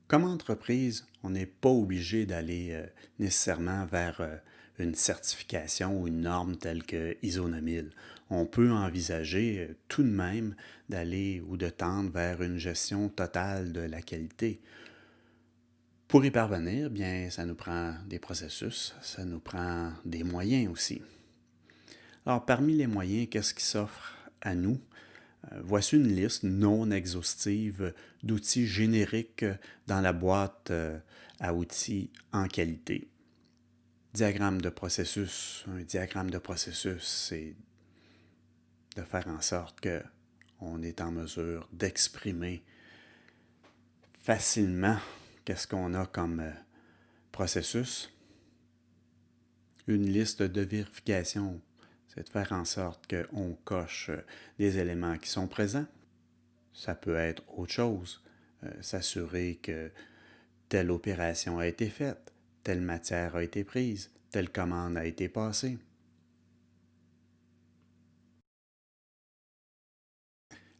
Comme entreprise, on n'est pas obligé d'aller nécessairement vers une certification ou une norme telle que ISO 9000. On peut envisager tout de même d'aller ou de tendre vers une gestion totale de la qualité. Pour y parvenir, bien, ça nous prend des processus, ça nous prend des moyens aussi. Alors, parmi les moyens, qu'est-ce qui s'offre à nous? Voici une liste non exhaustive d'outils génériques dans la boîte à outils en qualité. Diagramme de processus. Un diagramme de processus, c'est de faire en sorte qu'on est en mesure d'exprimer facilement qu'est-ce qu'on a comme processus. Une liste de vérification, c'est de faire en sorte qu'on coche des éléments qui sont présents. Ça peut être autre chose, s'assurer que telle opération a été faite, telle matière a été prise, telle commande a été passée.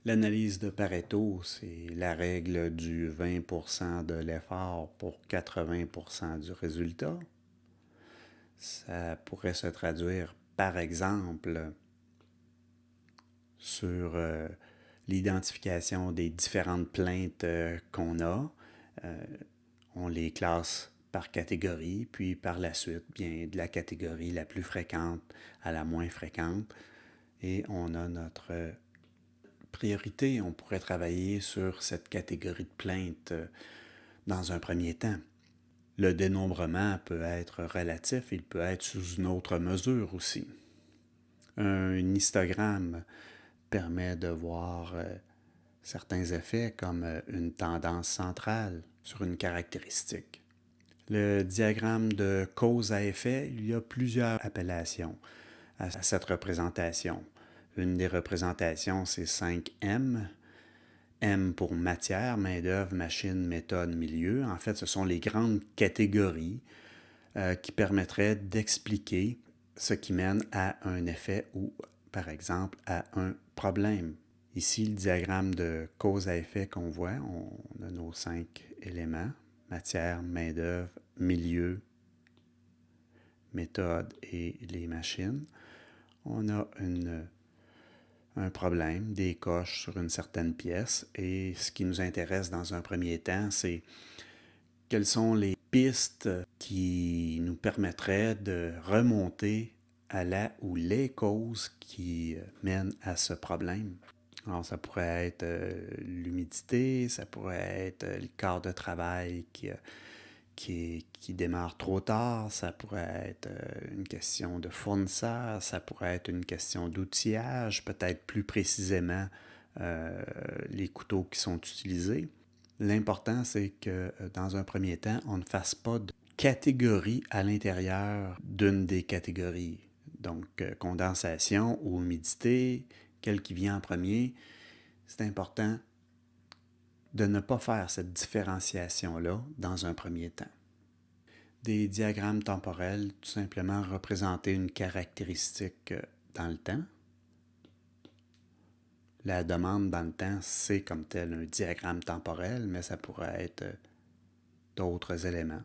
L'analyse de Pareto, c'est la règle du 20% de l'effort pour 80% du résultat. Ça pourrait se traduire, par exemple, sur l'identification des différentes plaintes qu'on a. On les classe par catégorie, puis par la suite, bien, de la catégorie la plus fréquente à la moins fréquente. Et on a notre priorité. On pourrait travailler sur cette catégorie de plaintes dans un premier temps. Le dénombrement peut être relatif, il peut être sous une autre mesure aussi. Un histogramme permet de voir certains effets comme une tendance centrale sur une caractéristique. Le diagramme de cause à effet, il y a plusieurs appellations à cette représentation. Une des représentations, c'est 5M. M pour matière, main-d'œuvre, machine, méthode, milieu. En fait, ce sont les grandes catégories qui permettraient d'expliquer ce qui mène à un effet ou, par exemple, à un problème. Ici, le diagramme de cause à effet qu'on voit, on a nos 5 éléments, matière, main-d'œuvre, milieu, méthode et les machines. On a un problème, des coches sur une certaine pièce, et ce qui nous intéresse dans un premier temps, c'est quelles sont les pistes qui nous permettraient de remonter à la ou les causes qui mènent à ce problème. Alors, ça pourrait être l'humidité, ça pourrait être le quart de travail qui démarre trop tard, ça pourrait être une question de fournisseur, ça pourrait être une question d'outillage, peut-être plus précisément les couteaux qui sont utilisés. L'important, c'est que dans un premier temps, on ne fasse pas de catégorie à l'intérieur d'une des catégories. Donc, condensation ou humidité, quel qui vient en premier, c'est important de ne pas faire cette différenciation-là dans un premier temps. Des diagrammes temporels, tout simplement représenter une caractéristique dans le temps. La demande dans le temps, c'est comme tel un diagramme temporel, mais ça pourrait être d'autres éléments.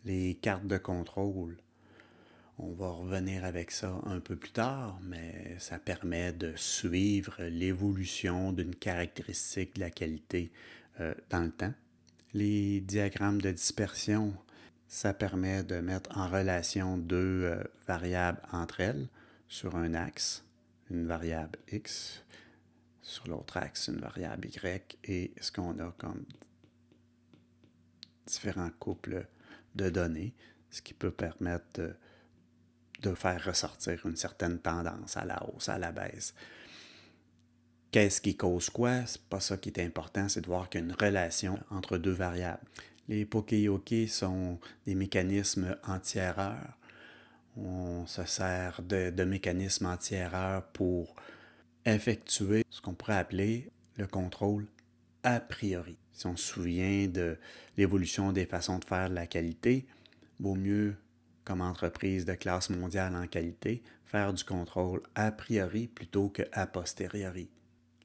Les cartes de contrôle, on va revenir avec ça un peu plus tard, mais ça permet de suivre l'évolution d'une caractéristique de la qualité dans le temps. Les diagrammes de dispersion, ça permet de mettre en relation deux variables entre elles sur un axe, une variable x, sur l'autre axe, une variable y, et ce qu'on a comme différents couples de données, ce qui peut permettre de faire ressortir une certaine tendance à la hausse, à la baisse. Qu'est-ce qui cause quoi? C'est pas ça qui est important, c'est de voir qu'il y a une relation entre deux variables. Les poka-yoke sont des mécanismes anti-erreur. On se sert de mécanismes anti-erreur pour effectuer ce qu'on pourrait appeler le contrôle a priori. Si on se souvient de l'évolution des façons de faire de la qualité, vaut mieux, comme entreprise de classe mondiale en qualité, faire du contrôle a priori plutôt que a posteriori.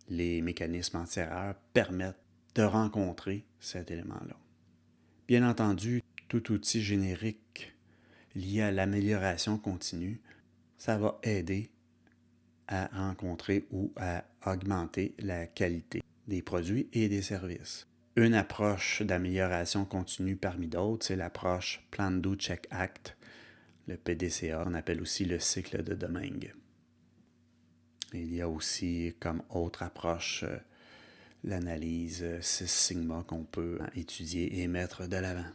Les mécanismes anti-erreur permettent de rencontrer cet élément-là. Bien entendu, tout outil générique lié à l'amélioration continue, ça va aider à rencontrer ou à augmenter la qualité des produits et des services. Une approche d'amélioration continue parmi d'autres, c'est l'approche Plan, Do, Check, Act, le PDCA, on appelle aussi le cycle de Domingue. Il y a aussi comme autre approche l'analyse Six Sigma qu'on peut étudier et mettre de l'avant.